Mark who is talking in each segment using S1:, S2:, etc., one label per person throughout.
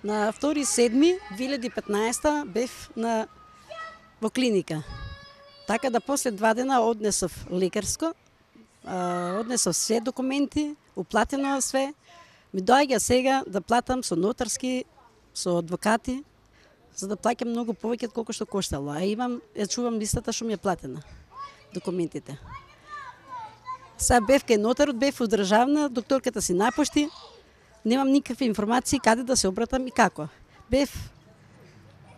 S1: На 2.7.2015 бев во клиника. Така да после 2 дена однесов лекарско, однесов све документи, уплатено све. Ми доаѓа сега да платам со нотарски, со адвокати, за да плаќам многу повеќе од колку што коштало. А чувам листата што ми е платена, документите. Сега бев кај нотарот, бев државна, докторката си напушти, немам никакви информации каде да се обратам и како. Бев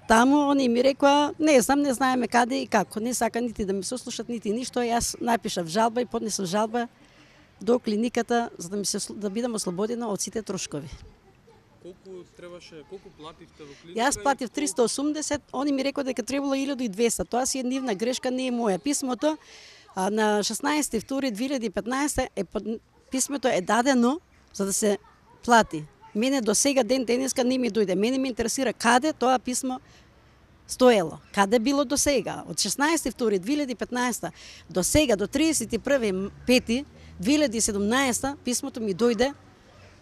S1: таму, они ми рекоа, не знаеме каде и како. Не сака нити да ми сослушат, нити ништо. Јас напишав жалба и поднесов жалба до клиниката за да бидам ослободена од сите трошкови.
S2: Колку плативте во клиника?
S1: Јас платив 380, они ми рекоа дека требало 1200. Тоа си е нивна грешка, не е моја. Писмото на 16.2.2015 писмото е дадено за да се плати. Мене до сега ден денеска не ми дојде. Мене ме интересира каде тоа писмо стоело. Каде било до сега? Од 16.2.2015 до сега, до 31.5.2017 писмото ми дојде.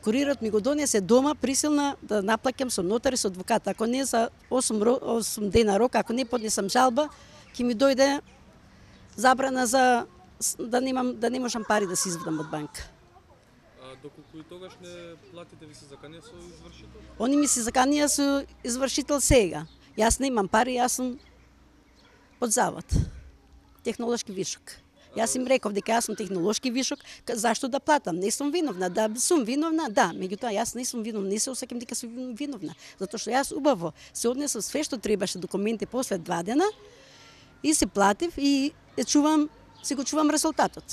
S1: Курирот ми го донесе дома, присилна да наплаќам со нотари, со адвокат. Ако не за 8 дена рок, ако не поднесам жалба, ќе ми дојде забрана за да не можам пари да се извадам од банка.
S2: Доколку и тогаш не платите, ви се заканија со извршител?
S1: Они ми се заканија со извршител сега. Јас немам пари, јас сум под завод. Технолошки вишок. Јас им реков дека јас сум технолошки вишок, зашто да платам? Не сум виновна, да сум виновна, да, меѓутоа јас не сум виновна, не се осеќам дека сум виновна, затоа што јас убаво се однесов све што требаше документи после 2 дена и се платив и си го чувам резултатот.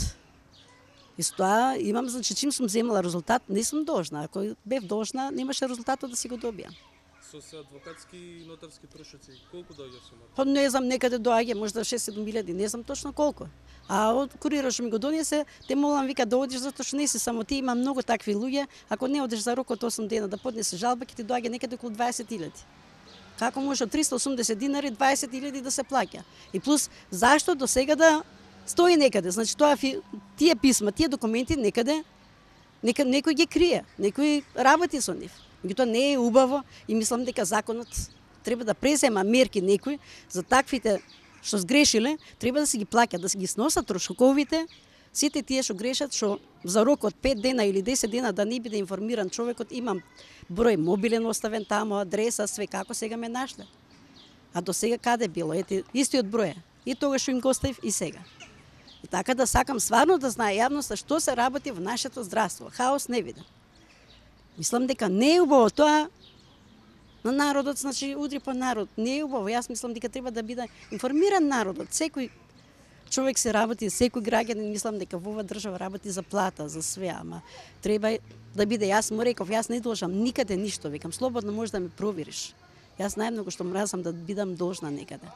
S1: И со тоа имам, значи, чим сум земала резултат, не сум должна. Ако бев должна, немаше резултатот да си го добијам.
S2: Со се адвокатски и нотарски трошоци, колку доаѓа сумата?
S1: Па не знам, некаде доаѓа, можда 6-7 илјади, не знам точно колку. А од курирот што ми го донесе, те молам вика да одиш затоа што не си само ти, има многу такви луѓе, ако не одиш за рок од 8 дена да поднесе жалба, ќе ти доаѓа некаде околу 20 илјади. Како може од 380 динари 20 илјади да се плаќа? И плюс, зашто до сега да стои некаде? Значи тоа тие писма, тие документи некаде некој ги крие, некој работи со нив. Меѓутоа не е убаво и мислам дека законот треба да презема мерки некој за таквите што сгрешиле, треба да се ги плаќа, да се ги сносат трошковите, сите тие што грешат, што за рок од 5 дена или 10 дена да не биде информиран човекот, имам број мобилен оставен таму, адреса, све како сега ме нашле. А до сега каде било? Ете, истиот број. И тогаш што им го оставив и сега. И така да сакам стварно да знае јавноста што се работи во нашето здравство. Хаос не видам. Мислам дека не е убаво тоа на народот, значи удри по народ. Не е убаво. Јас мислам дека треба да биде информиран народот. Секој човек се работи, секој граѓанин мислам дека во оваа држава работи за плата, за све, ама треба да биде. Јас му реков, јас не должам никаде ништо, викам, слободно можеш да ме провериш. Јас најмногу што мразам да бидам должна некаде.